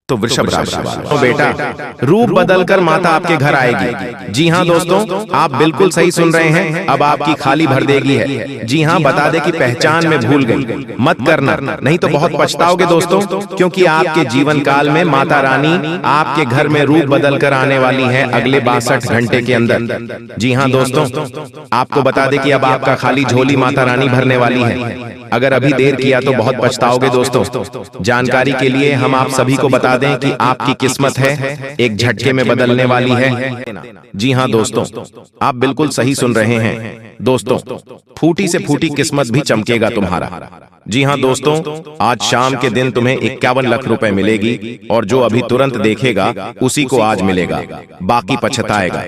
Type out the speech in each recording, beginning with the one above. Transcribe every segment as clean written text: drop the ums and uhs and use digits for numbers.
तो वृषभ राशि वालों, तो बेटा रूप बदलकर माता आपके घर आएगी। जी हाँ दोस्तों, आप बिल्कुल सही सुन रहे हैं। अब आपकी खाली भर देगी है। जी हाँ, बता दे कि पहचान में भूल गई मत करना, नहीं तो बहुत पछताओगे दोस्तों, क्योंकि आपके जीवन काल में माता रानी आपके घर में रूप बदल कर आने वाली है अगले 62 घंटे के अंदर। जी हाँ दोस्तों, आपको बता दे कि अब आपका खाली झोली माता रानी भरने वाली है। अगर अभी देर किया तो बहुत पछताओगे दोस्तों। जानकारी के लिए हम आप सभी को बता दें कि आपकी किस्मत है एक झटके में बदलने वाली है। जी हाँ दोस्तों, आप बिल्कुल सही सुन रहे हैं दोस्तों। फूटी से फूटी किस्मत भी चमकेगा तुम्हारा। जी हाँ दोस्तों, आज शाम के दिन तुम्हें 51 लाख रुपए मिलेगी, और जो अभी तुरंत देखेगा उसी को आज मिलेगा, बाकी पछताएगा।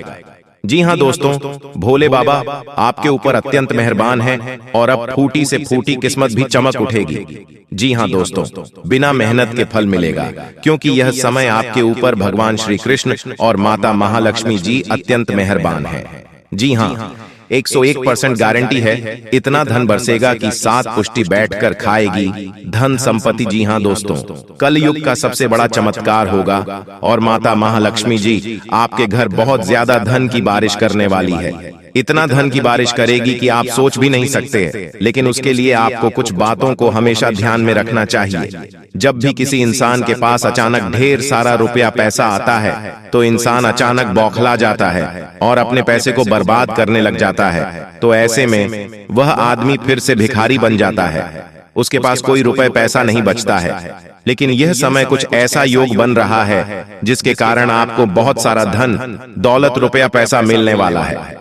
जी हाँ दोस्तों, भोले बाबा आपके ऊपर अत्यंत मेहरबान हैं, और अब फूटी से फूटी किस्मत भी चमक उठेगी। जी हाँ दोस्तों, बिना मेहनत के फल मिलेगा, क्योंकि यह समय आपके ऊपर भगवान श्री कृष्ण और माता महालक्ष्मी जी अत्यंत मेहरबान हैं। जी हाँ, 101% गारंटी है, इतना धन बरसेगा कि 7 पुष्टि बैठकर खाएगी धन संपत्ति। जी हाँ दोस्तों, कल युग का सबसे बड़ा चमत्कार होगा, और माता महालक्ष्मी जी आपके घर बहुत ज्यादा धन की बारिश करने वाली है। इतना धन की बारिश करेगी कि आप सोच भी नहीं सकते। लेकिन उसके लिए आपको कुछ बातों को हमेशा ध्यान में रखना चाहिए। जब भी किसी इंसान के पास अचानक ढेर सारा रुपया पैसा आता है, तो इंसान अचानक बौखला जाता है और अपने पैसे को बर्बाद करने लग जाता है। तो ऐसे में वह आदमी फिर से भिखारी बन जाता है, उसके पास कोई रुपए पैसा नहीं बचता है। लेकिन यह समय कुछ ऐसा योग बन रहा है जिसके कारण आपको बहुत सारा धन दौलत रुपया पैसा मिलने वाला है।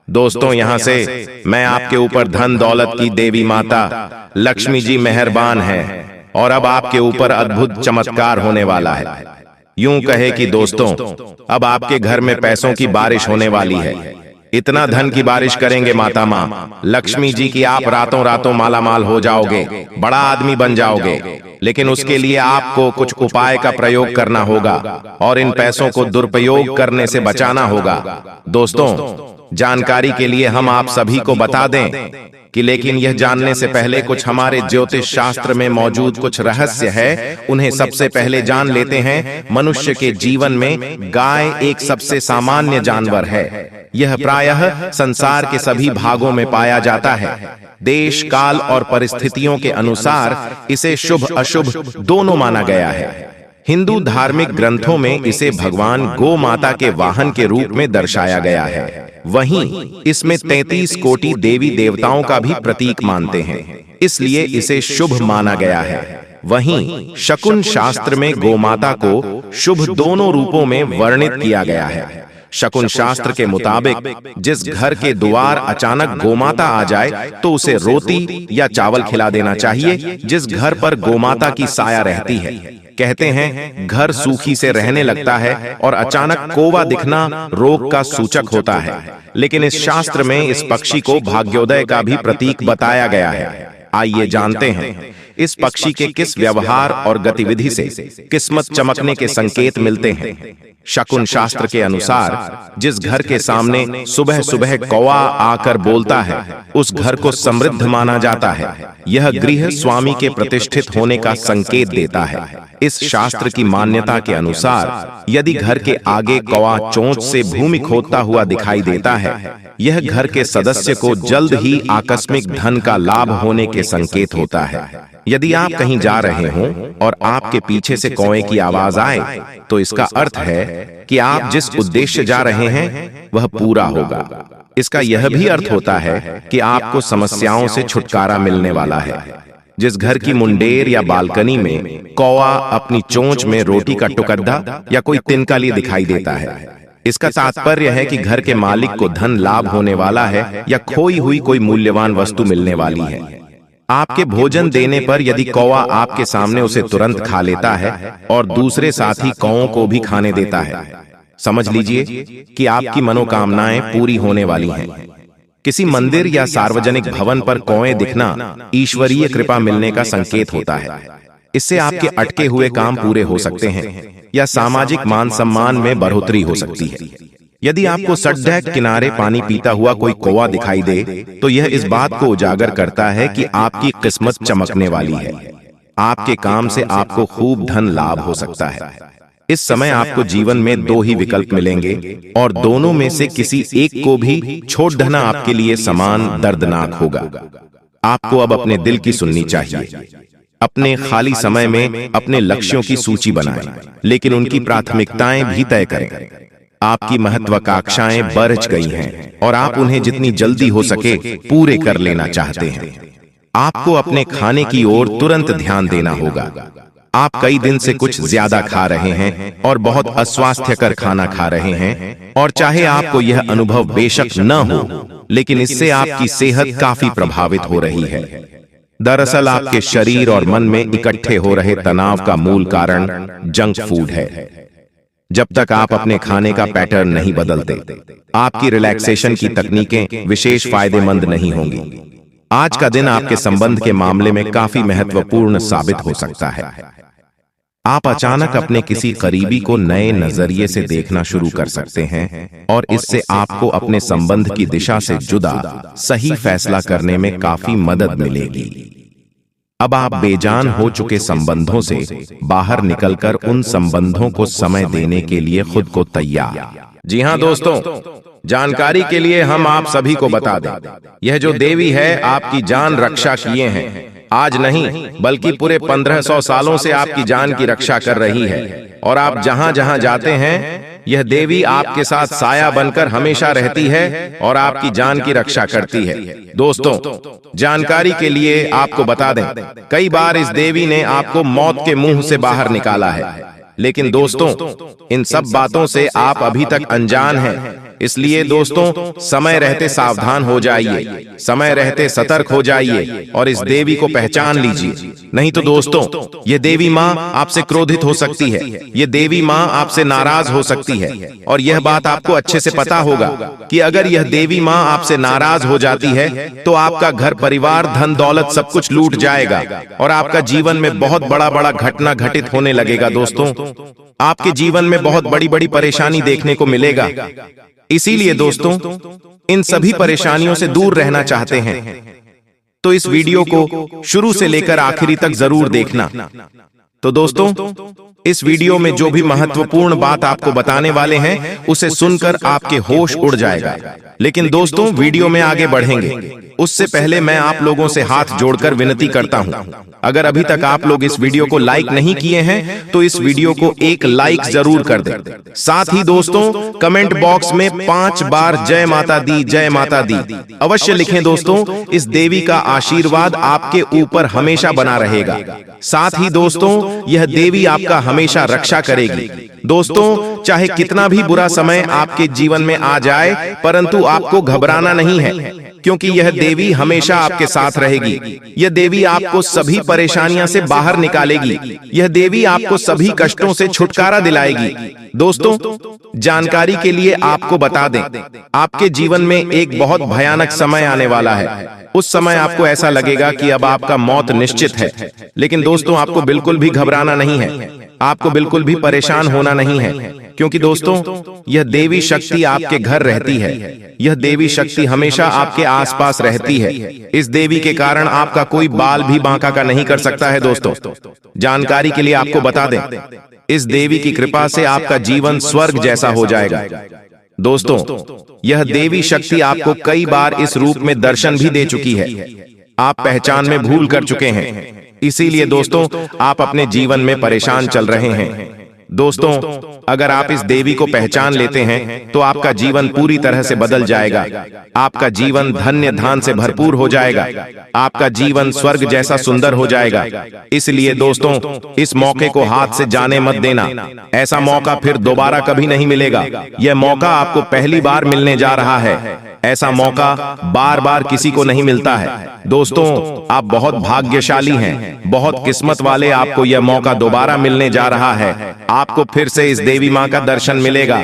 दोस्तों, यहाँ से मैं आपके ऊपर धन दौलत की देवी माता लक्ष्मी जी मेहरबान है, और अब आपके ऊपर अद्भुत चमत्कार होने वाला है। यूं कहे कि दोस्तों, अब आपके घर में पैसों की बारिश होने वाली है। इतना धन की बारिश करेंगे माता माँ लक्ष्मी जी की आप रातों रातों मालामाल हो जाओगे, बड़ा आदमी बन जाओगे। लेकिन उसके लिए आपको कुछ उपाय का प्रयोग करना होगा, और इन पैसों को दुरुपयोग करने से बचाना होगा। दोस्तों, जानकारी के लिए हम आप सभी को बता दें कि लेकिन यह जानने से पहले कुछ हमारे ज्योतिष शास्त्र में मौजूद कुछ रहस्य है, उन्हें सबसे पहले जान लेते हैं। मनुष्य के जीवन में गाय एक सबसे सामान्य जानवर है। यह प्रायः संसार के सभी भागों में पाया जाता है। देश काल और परिस्थितियों के अनुसार इसे शुभ अशुभ दोनों माना गया है। हिंदू धार्मिक ग्रंथों में इसे भगवान गो माता के वाहन के रूप में दर्शाया गया है। वहीं इसमें 33 कोटि देवी देवताओं का भी प्रतीक मानते हैं, इसलिए इसे शुभ माना गया है। वहीं शकुन शास्त्र में गोमाता को शुभ दोनों रूपों में वर्णित किया गया है। शकुन शास्त्र के मुताबिक जिस घर के द्वार अचानक गोमाता आ जाए तो उसे रोटी या चावल खिला देना चाहिए। जिस घर पर गोमाता की साया रहती है, कहते हैं घर सूखी से रहने लगता है, और अचानक कोवा दिखना रोग का सूचक होता है। लेकिन इस शास्त्र में इस पक्षी को भाग्योदय का भी प्रतीक बताया गया है। आइए जानते हैं इस पक्षी के किस व्यवहार और गतिविधि से किस्मत चमकने के संकेत मिलते हैं। शकुन शास्त्र के अनुसार जिस घर के सामने सुबह सुबह कौवा आकर बोलता है, उस घर को समृद्ध माना जाता है। यह गृह स्वामी के प्रतिष्ठित होने का संकेत देता है। इस शास्त्र की मान्यता के अनुसार यदि घर के आगे कौवा चोंच से भूमि खोदता हुआ दिखाई देता है, यह घर के सदस्य को जल्द ही आकस्मिक धन का लाभ होने के संकेत होता है। यदि आप कहीं जा रहे हों और आपके पीछे से कौवे की आवाज आए, तो इसका अर्थ है कि आप जिस उद्देश्य जा रहे हैं वह पूरा होगा। इसका यह भी अर्थ होता है कि आपको समस्याओं से छुटकारा मिलने वाला है। जिस घर की मुंडेर या बालकनी में कौवा अपनी चोंच में रोटी का टुकड़ा या कोई तिनका लिए दिखाई देता है, इसका तात्पर्य है कि घर के मालिक को धन लाभ होने वाला है या खोई हुई कोई मूल्यवान वस्तु मिलने वाली है। आपके भोजन देने पर यदि कौवा आपके सामने उसे तुरंत खा लेता है और दूसरे साथी कौवों को भी खाने देता है, समझ लीजिए कि आपकी मनोकामनाएं पूरी होने वाली हैं। किसी मंदिर या सार्वजनिक भवन पर कौवे दिखना ईश्वरीय कृपा मिलने का संकेत होता है। इससे आपके अटके हुए काम पूरे हो सकते हैं या सामाजिक मान सम्मान में बढ़ोतरी हो सकती है। यदि आपको सड़क किनारे पानी पीता हुआ कोई कौवा दिखाई दे, तो यह इस बात को उजागर करता है कि आपकी किस्मत चमकने वाली है। आपके काम से आपको खूब धन लाभ हो सकता है। इस समय आपको जीवन में दो ही विकल्प मिलेंगे और दोनों में से किसी एक को भी छोड़ देना आपके लिए समान दर्दनाक होगा। आपको अब अपने दिल की सुननी चाहिए। अपने खाली समय में अपने लक्ष्यों की सूची बनाएं, लेकिन उनकी प्राथमिकताएं भी तय करें। आपकी महत्वाकांक्षाएं बढ़ गई हैं और आप उन्हें जितनी जल्दी हो सके पूरे कर लेना चाहते हैं। आपको अपने खाने की ओर तुरंत ध्यान देना होगा। आप कई दिन से कुछ ज्यादा खा रहे हैं और बहुत अस्वास्थ्यकर खाना खा रहे हैं, और चाहे आपको यह अनुभव बेशक न हो, लेकिन इससे आपकी सेहत काफी प्रभावित हो रही है। दरअसल आपके शरीर और मन में इकट्ठे हो रहे तनाव का मूल कारण जंक फूड है। जब तक आप अपने खाने का पैटर्न नहीं बदलते, आपकी रिलैक्सेशन की तकनीकें विशेष फायदेमंद नहीं होंगी। आज का दिन आपके संबंध के मामले में काफी महत्वपूर्ण साबित हो सकता है। आप अचानक अपने किसी करीबी को नए नजरिए से देखना शुरू कर सकते हैं और इससे आपको अपने संबंध की दिशा से जुदा सही फैसला करने में काफी मदद मिलेगी। अब आप बेजान हो चुके संबंधों से बाहर निकलकर उन संबंधों को समय देने के लिए खुद को तैयार। जी हाँ दोस्तों, जानकारी के लिए हम आप सभी को बता दें, यह जो देवी है आपकी जान रक्षा किए हैं। आज नहीं बल्कि पूरे 1500 सालों से आपकी जान की रक्षा कर रही है, और आप जहां जहां जाते हैं यह देवी आपके साथ साया बनकर हमेशा रहती है और आपकी जान की रक्षा करती है। दोस्तों, जानकारी के लिए आपको बता दें, कई बार इस देवी ने आपको मौत के मुंह से बाहर निकाला है, लेकिन दोस्तों इन सब बातों से आप अभी तक अनजान हैं। इसलिए दोस्तों, समय रहते सावधान हो जाइए, समय रहते सतर्क हो जाइए और इस देवी को पहचान लीजिए। नहीं तो दोस्तों, ये देवी माँ आपसे क्रोधित हो सकती है, ये देवी माँ आपसे नाराज हो सकती है, और यह बात आपको अच्छे से पता होगा कि अगर यह देवी माँ आपसे नाराज हो जाती है तो आपका घर परिवार धन दौलत सब कुछ लूट जाएगा और आपका जीवन में बहुत बड़ा बड़ा घटना घटित होने लगेगा। दोस्तों, आपके जीवन में बहुत बड़ी बड़ी परेशानी देखने को मिलेगा। इसीलिए दोस्तों, इन सभी परेशानियों से दूर रहना चाहते हैं तो इस वीडियो को शुरू से लेकर आखिरी तक जरूर देखना। तो दोस्तों, इस वीडियो में जो भी महत्वपूर्ण बात आपको बताने वाले हैं उसे सुनकर आपके होश उड़ जाएगा। लेकिन दोस्तों, वीडियो में आगे बढ़ेंगे उससे पहले मैं आप लोगों से हाथ जोड़कर विनती करता हूं, अगर अभी तक आप लोग इस वीडियो को लाइक नहीं किए हैं तो इस वीडियो को एक लाइक जरूर कर दें। साथ ही दोस्तों, कमेंट बॉक्स में 5 बार जय माता दी जय माता दी अवश्य लिखें। दोस्तों, इस देवी का आशीर्वाद आपके ऊपर हमेशा बना रहेगा। साथ ही दोस्तों, यह देवी आपका हमेशा रक्षा करेगी। दोस्तों, चाहे कितना भी बुरा समय आपके जीवन में आ जाए, परंतु आपको घबराना नहीं है, क्योंकि यह देवी हमेशा आपके साथ रहेगी। यह देवी आपको सभी परेशानियों से बाहर निकालेगी। यह देवी आपको सभी कष्टों से छुटकारा दिलाएगी। दोस्तों, जानकारी के लिए आपको बता दें, आपके जीवन में एक बहुत भयानक समय आने वाला है। उस समय आपको ऐसा लगेगा कि अब आपका मौत निश्चित है, लेकिन दोस्तों आपको बिल्कुल भी घबराना नहीं है, आपको बिल्कुल भी परेशान होना नहीं है, क्योंकि दोस्तों यह देवी शक्ति आपके घर रहती है। यह देवी शक्ति हमेशा आपके आसपास रहती है। इस देवी के कारण आपका कोई बाल भी बांका का नहीं कर सकता है। दोस्तों, जानकारी के लिए आपको बता दें, इस देवी की कृपा से आपका जीवन स्वर्ग जैसा हो जाएगा। दोस्तों, यह देवी शक्ति आपको कई बार इस रूप में दर्शन भी दे चुकी है। आप पहचान में भूल कर चुके हैं, इसीलिए दोस्तों आप अपने जीवन में परेशान चल रहे हैं। दोस्तों, अगर आप इस देवी को पहचान लेते हैं तो आपका जीवन पूरी तरह से बदल जाएगा। आपका जीवन धन्य धान से भरपूर हो जाएगा। आपका जीवन स्वर्ग जैसा सुंदर हो जाएगा। इसलिए दोस्तों, इस मौके को हाथ से जाने मत देना। ऐसा मौका फिर दोबारा कभी नहीं मिलेगा। यह मौका आपको पहली बार मिलने जा रहा है। ऐसा मौका बार बार किसी को नहीं मिलता है। दोस्तों, आप बहुत भाग्यशाली हैं, बहुत किस्मत वाले। आपको यह मौका दोबारा मिलने जा रहा है। आपको फिर से इस देवी माँ का दर्शन मिलेगा।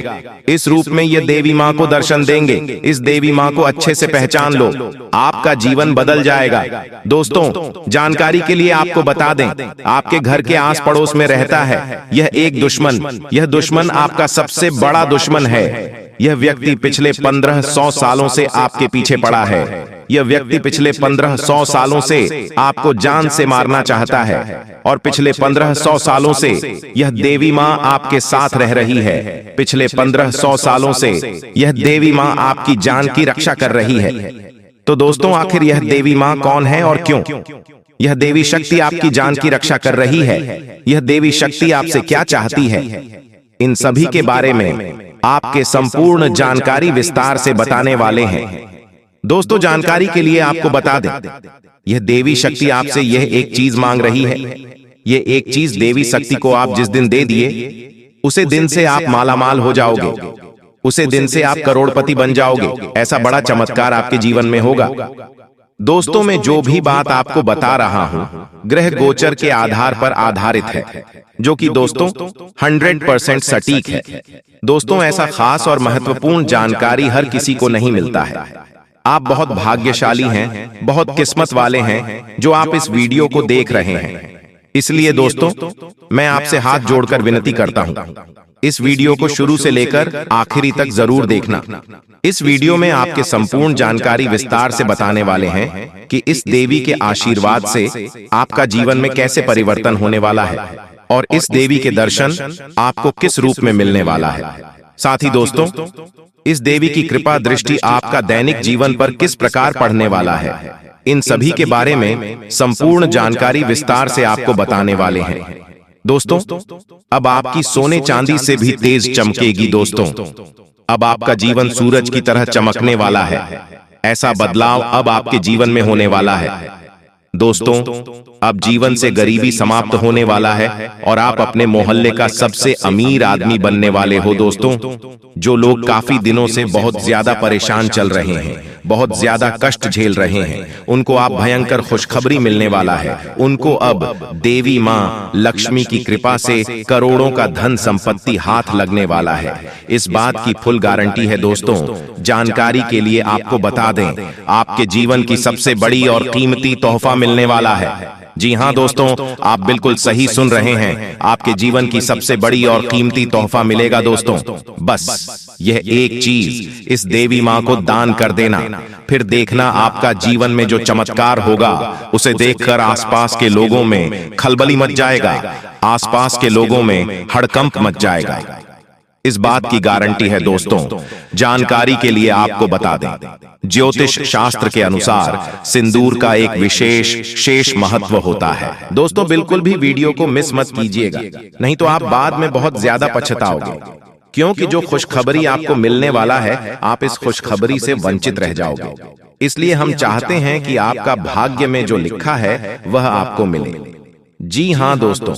इस रूप में ये देवी माँ को दर्शन देंगे। इस देवी माँ को अच्छे से पहचान लो, आपका जीवन बदल जाएगा। दोस्तों, जानकारी के लिए आपको बता दें, आपके घर के आस पड़ोस में रहता है यह एक दुश्मन। यह दुश्मन आपका सबसे बड़ा दुश्मन है। यह व्यक्ति पिछले 1500 सालों से आपके पीछे पड़ा है। यह व्यक्ति पिछले 1500 सालों से आपको जान से मारना चाहता है और पिछले 1500 सालों से यह देवी माँ आपके साथ रह रही है। पिछले 1500 सालों से यह देवी माँ आपकी जान की रक्षा कर रही है। तो दोस्तों, आखिर यह देवी माँ कौन है और क्यों? यह देवी शक्ति आपकी जान की रक्षा कर रही है। यह देवी शक्ति आपसे क्या चाहती है? इन सभी के बारे में आपके संपूर्ण जानकारी विस्तार से बताने वाले हैं। दोस्तों, जानकारी के लिए आपको बता दें, यह देवी शक्ति आपसे यह एक चीज मांग रही है। यह एक चीज देवी शक्ति को आप जिस दिन दे दिए, उसे दिन से आप मालामाल हो जाओगे। उसे दिन से आप करोड़पति बन जाओगे। ऐसा बड़ा चमत्कार आपके जीवन में होगा। दोस्तों, मैं जो भी बात आपको बता रहा हूं, ग्रह गोचर के आधार पर आधारित है, जो कि दोस्तों 100% सटीक है। दोस्तों, ऐसा खास और महत्वपूर्ण जानकारी हर किसी को नहीं मिलता है। आप बहुत भाग्यशाली हैं, बहुत किस्मत वाले हैं जो आप इस वीडियो को देख रहे हैं। इसलिए दोस्तों, मैं आपसे हाथ जोड़कर विनती करता हूं, इस वीडियो को शुरू से लेकर आखिरी तक जरूर देखना। इस वीडियो में आपके संपूर्ण जानकारी विस्तार से बताने वाले हैं कि इस देवी के आशीर्वाद से आपका जीवन में कैसे परिवर्तन होने वाला है और इस देवी के दर्शन आपको किस रूप में मिलने वाला है। साथ ही दोस्तों, इस देवी की कृपा दृष्टि आपका दैनिक जीवन पर किस प्रकार पड़ने वाला है, इन सभी के बारे में संपूर्ण जानकारी विस्तार से आपको बताने वाले हैं। दोस्तों, अब आपकी सोने चांदी से भी तेज चमकेगी। दोस्तों, अब आपका जीवन सूरज की तरह चमकने वाला है। ऐसा बदलाव अब आपके जीवन में होने वाला है। दोस्तों, अब जीवन से गरीबी समाप्त होने वाला है और आप अपने मोहल्ले का सबसे अमीर आदमी बनने वाले हो। दोस्तों, जो लोग काफी दिनों से बहुत ज्यादा परेशान चल रहे हैं, बहुत ज्यादा कष्ट झेल रहे हैं, उनको आप भयंकर खुशखबरी मिलने वाला है। उनको अब देवी माँ लक्ष्मी की कृपा से करोड़ों का धन संपत्ति हाथ लगने वाला है। इस बात की फुल गारंटी है। दोस्तों, जानकारी के लिए आपको बता दें, आपके जीवन की सबसे बड़ी और कीमती तोहफा मिलने वाला है। जी हाँ दोस्तों, आप बिल्कुल सही सुन रहे हैं। आपके जीवन की सबसे बड़ी और कीमती तोहफा मिलेगा। दोस्तों, बस यह एक चीज इस देवी माँ को दान कर देना, फिर देखना आपका जीवन में जो चमत्कार होगा उसे देखकर आसपास के लोगों में खलबली मच जाएगा, आसपास के लोगों में हड़कंप मच जाएगा। इस बात की गारंटी है। दोस्तों, जानकारी के लिए आपको बता दें, ज्योतिष शास्त्र के अनुसार सिंदूर का एक विशेष महत्व होता है। दोस्तों, बिल्कुल भी वीडियो को मिस मत कीजिएगा, नहीं तो आप बाद में बहुत ज्यादा पछताओगे, क्योंकि जो खुशखबरी आपको मिलने वाला है, आप इस खुशखबरी से वंचित रह जाओगे। इसलिए हम चाहते हैं कि आपका भाग्य में जो लिखा है वह आपको मिले। जी हाँ दोस्तों,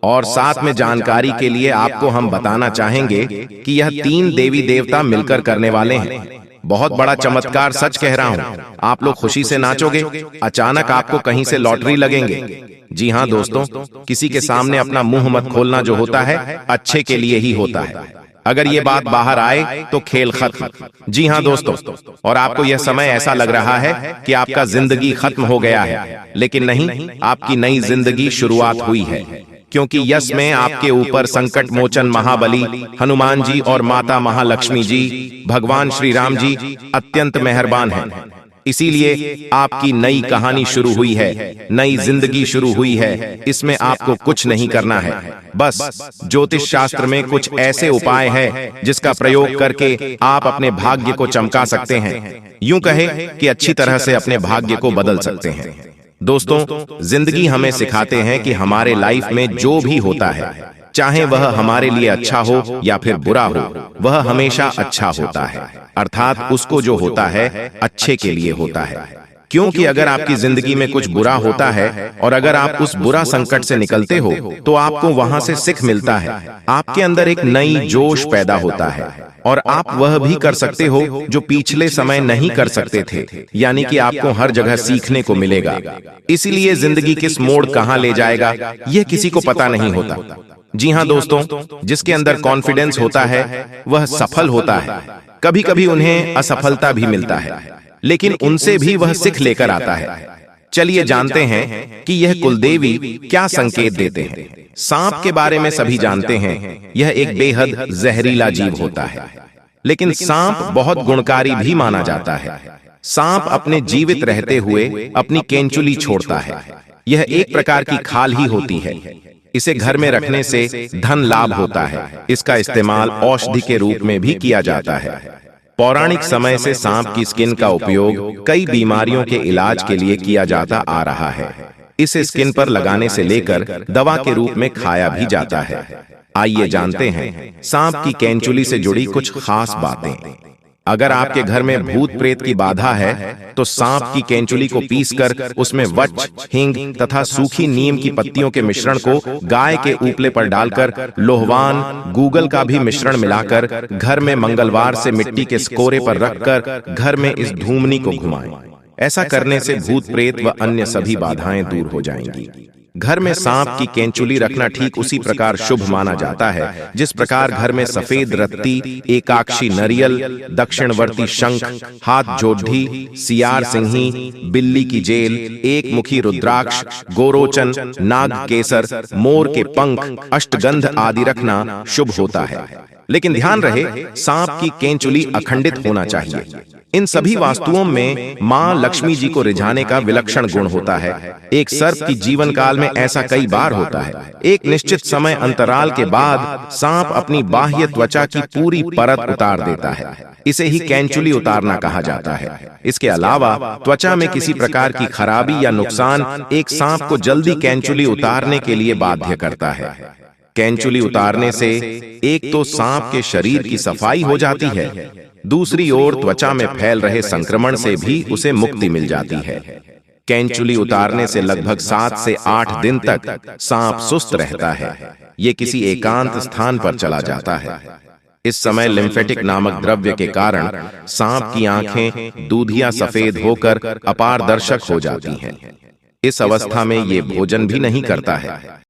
और साथ में जानकारी के लिए आपको हम बताना चाहेंगे कि यह 3 देवी देवता मिलकर करने वाले हैं। बहुत बड़ा चमत्कार, सच कह रहा हूँ। आप लोग खुशी से नाचोगे, अचानक आपको कहीं से लॉटरी लगेंगे। जी हाँ दोस्तों, किसी के सामने अपना मुंह मत खोलना, जो होता है अच्छे के लिए ही होता है। अगर ये बात बाहर आए तो खेल खत्म। जी हाँ दोस्तों, और आपको यह समय ऐसा लग रहा है कि आपका जिंदगी खत्म हो गया है, लेकिन नहीं, आपकी नई जिंदगी शुरुआत हुई है, क्योंकि यश में आपके ऊपर संकट मोचन महाबली हनुमान जी और माता महालक्ष्मी जी, भगवान श्री राम जी अत्यंत मेहरबान हैं। इसीलिए आपकी नई कहानी शुरू हुई है, नई जिंदगी शुरू हुई है। इसमें आपको कुछ नहीं करना है, बस ज्योतिष शास्त्र में कुछ ऐसे उपाय हैं जिसका प्रयोग करके आप अपने भाग्य को चमका सकते हैं। यूं कहे कि अच्छी तरह से अपने भाग्य को बदल सकते हैं। दोस्तों, जिंदगी हमें सिखाते हैं कि हमारे लाइफ में जो भी होता है, चाहे वह हमारे लिए अच्छा हो या फिर बुरा हो, वह हमेशा अच्छा होता है। अर्थात उसको जो होता है अच्छे के लिए होता है। क्योंकि अगर आपकी जिंदगी में कुछ बुरा होता है और अगर आप उस बुरा संकट से निकलते हो, तो आपको वहां से सीख मिलता है। आपके अंदर एक नई जोश पैदा होता है और आप वह भी कर सकते हो जो पिछले समय नहीं कर सकते थे। यानी कि आपको हर जगह सीखने को मिलेगा। इसीलिए जिंदगी किस मोड़ कहां ले जाएगा, यह किसी को पता नहीं होता। जी हाँ दोस्तों, जिसके अंदर कॉन्फिडेंस होता है वह सफल होता है। कभी कभी उन्हें असफलता भी मिलता है, लेकिन उनसे भी वह सीख लेकर आता है। चलिए जानते हैं कि यह कुलदेवी क्या संकेत देते हैं। सांप के बारे में सभी जानते हैं, यह एक बेहद जहरीला जीव होता है। लेकिन सांप बहुत गुणकारी भी माना जाता है। सांप अपने जीवित रहते हुए अपनी केंचुली छोड़ता है। यह एक प्रकार की खाल ही होती है। इसे घर में रखने से धन लाभ होता है। इसका इस्तेमाल औषधि के रूप में भी किया जाता है। पौराणिक समय से सांप की स्किन का उपयोग कई बीमारियों के इलाज के लिए किया जाता आ रहा है। इसे स्किन पर लगाने से लेकर दवा के रूप में खाया भी जाता है। आइए जानते हैं सांप की केंचुली से जुड़ी कुछ खास बातें। अगर आपके घर में भूत प्रेत की बाधा है तो सांप की केंचुली को पीसकर उसमें वच, हींग तथा सूखी नीम की पत्तियों के मिश्रण को गाय के उपले पर डालकर लोहवान, गूगल का भी मिश्रण मिलाकर घर में मंगलवार से मिट्टी के स्कोरे पर रखकर घर में इस धूमनी को घुमाएं। ऐसा करने से भूत प्रेत व अन्य सभी बाधाएं दूर हो जाएंगी। घर में सांप की केंचुली रखना ठीक उसी प्रकार शुभ माना जाता है जिस प्रकार घर में सफेद रत्ती, एकाक्षी नरियल, दक्षिणवर्ती शंख, हाथ जोढ़ी, सियार सिंही, बिल्ली की जेल, एक मुखी रुद्राक्ष, गोरोचन, नाग केसर, मोर के पंख, अष्टगंध आदि रखना शुभ होता है। लेकिन ध्यान रहे, सांप की केंचुली अखंडित होना चाहिए। इन सभी वास्तुओं में मां लक्ष्मी जी को रिझाने का विलक्षण गुण होता है। एक सर्प की जीवन काल में ऐसा कई बार होता है। एक निश्चित समय अंतराल के बाद सांप अपनी बाह्य त्वचा की पूरी परत उतार देता है। इसे ही केंचुली उतारना कहा जाता है। इसके अलावा त्वचा में किसी प्रकार की खराबी या नुकसान एक सांप को जल्दी केंचुली उतारने के लिए बाध्य करता है। केंचुली उतारने से एक तो सांप के शरीर की सफाई हो जाती है, दूसरी ओर त्वचा में फैल रहे संक्रमण से भी उसे मुक्ति मिल जाती है। केंचुली उतारने से लगभग 7 से 8 दिन तक सांप सुस्त रहता है। ये किसी एकांत स्थान पर चला जाता है। इस समय लिम्फेटिक नामक द्रव्य के कारण सांप की आंखें दूधिया सफेद होकर अपारदर्शक हो जाती हैं। इस अवस्था में ये भोजन भी नहीं करता है।